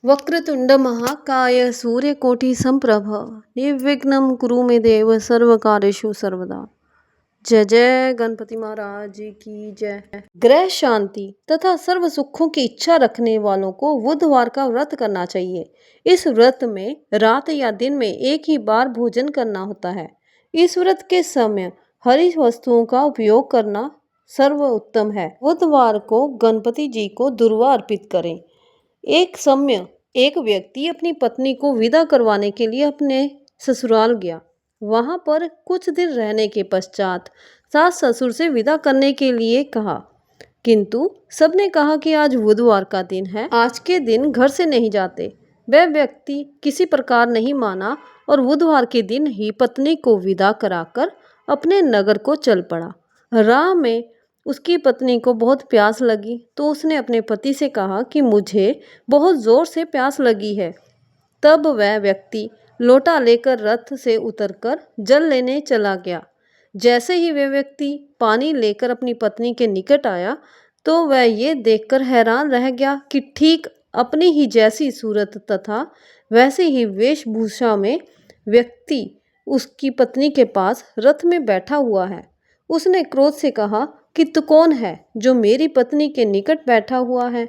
वक्रतुंड महाकाय सूर्यकोटि संप्रभ निर्विघ्नं कुरु मे देव सर्वकार्येषु सर्वदा। जय जय गणपति महाराज जी की जय। ग्रह शांति तथा सर्व सुखों की इच्छा रखने वालों को बुधवार का व्रत करना चाहिए। इस व्रत में रात या दिन में एक ही बार भोजन करना होता है। इस व्रत के समय हरी वस्तुओं का उपयोग करना सर्वोत्तम है। बुधवार को गणपति जी को दुर्वा अर्पित करें। एक समय एक व्यक्ति अपनी पत्नी को विदा करवाने के लिए अपने ससुराल गया। वहां पर कुछ दिन रहने के पश्चात सास ससुर से विदा करने के लिए कहा, किंतु सबने कहा कि आज बुधवार का दिन है, आज के दिन घर से नहीं जाते। वह व्यक्ति किसी प्रकार नहीं माना और बुधवार के दिन ही पत्नी को विदा कराकर अपने नगर को चल पड़ा। राह में उसकी पत्नी को बहुत प्यास लगी तो उसने अपने पति से कहा कि मुझे बहुत जोर से प्यास लगी है। तब वह व्यक्ति लोटा लेकर रथ से उतरकर जल लेने चला गया। जैसे ही वह व्यक्ति पानी लेकर अपनी पत्नी के निकट आया तो वह ये देखकर हैरान रह गया कि ठीक अपनी ही जैसी सूरत तथा वैसे ही वेशभूषा में व्यक्ति उसकी पत्नी के पास रथ में बैठा हुआ है। उसने क्रोध से कहा कि तू कौन है जो मेरी पत्नी के निकट बैठा हुआ है।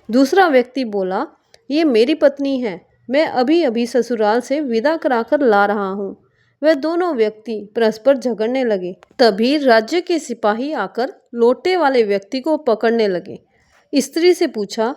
दूसरा व्यक्ति बोला, ये मेरी पत्नी है, मैं अभी अभी ससुराल से विदा कराकर ला रहा हूँ। वह दोनों व्यक्ति परस्पर झगड़ने लगे। तभी राज्य के सिपाही आकर लोटे वाले व्यक्ति को पकड़ने लगे। स्त्री से पूछा,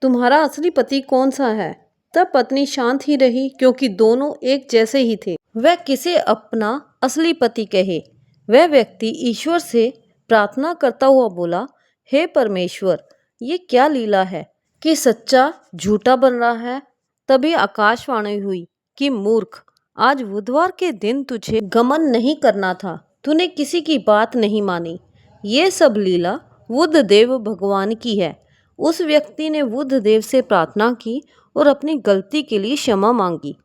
तुम्हारा असली पति कौन सा है? तब पत्नी शांत ही रही क्योंकि दोनों एक जैसे ही थे। वह किसे अपना असली पति कहे। वह व्यक्ति ईश्वर से प्रार्थना करता हुआ बोला, हे परमेश्वर, ये क्या लीला है कि सच्चा झूठा बन रहा है। तभी आकाशवाणी हुई कि मूर्ख, आज बुधवार के दिन तुझे गमन नहीं करना था, तूने किसी की बात नहीं मानी। ये सब लीला बुधदेव भगवान की है। उस व्यक्ति ने बुधदेव से प्रार्थना की और अपनी गलती के लिए क्षमा मांगी।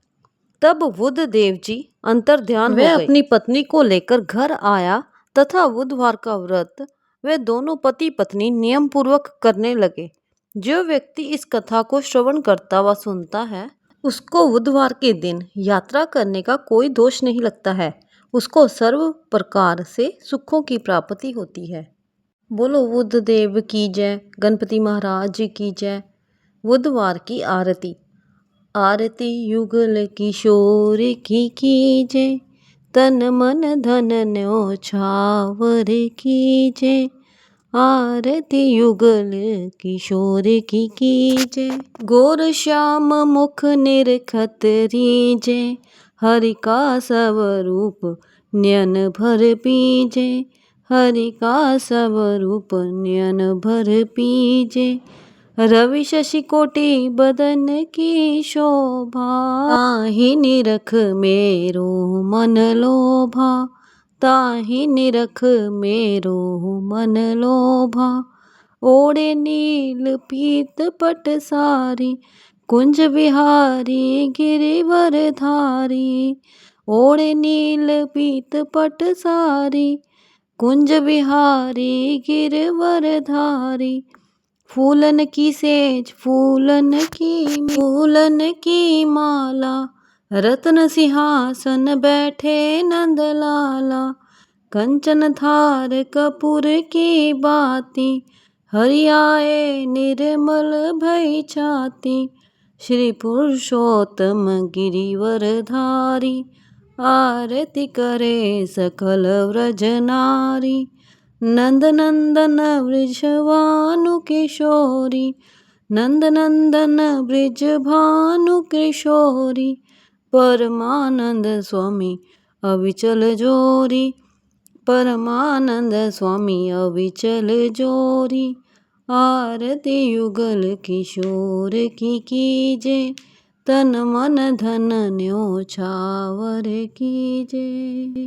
तब बुधदेव जी अंतर्ध्यान हो गए। वह अपनी पत्नी को लेकर घर आया तथा बुधवार का व्रत वे दोनों पति पत्नी नियम पूर्वक करने लगे। जो व्यक्ति इस कथा को श्रवण करता व सुनता है उसको बुधवार के दिन यात्रा करने का कोई दोष नहीं लगता है। उसको सर्व प्रकार से सुखों की प्राप्ति होती है। बोलो बुधदेव की जय, गणपति महाराज जी की जय। बुधवार की आरती। आरती युगल किशोर की कीजे, तन मन धन न्योछावर कीजे। आरती युगल किशोर की कीजे, गोर श्याम मुख निरखत रीजे। हरि का स्वरूप नयन भर पीजे, हरि का स्वरूप नयन भर पीजे। रवि शशि कोटि बदन की शोभा, ताहि निरख मेरो मन लोभा। ताहि निरख मेरो मन लोभा। ओढ़े नील पीत पट सारी, कुंज बिहारी गिरिवर धारी। ओढ़े नील पीत पट सारी, कुंज बिहारी गिरिवर धारी। फूलन की सेज फूलन की माला, रत्न सिंहासन बैठे नंद लाला। कंचन थार कपूर की बाती, हरि आए निर्मल भई छाती। श्री पुरुषोत्तम गिरिवर धारी, आरती करे सकल व्रज नारी। नंद नंदन ब्रिज भानु किशोरी, नंद नंदन ब्रिज भानु किशोरी। परमानंद स्वामी अविचल जोरी, परमानंद स्वामी अविचल जोरी। आरती युगल किशोर की कीजे, तन मन धन न्योछावर कीजे।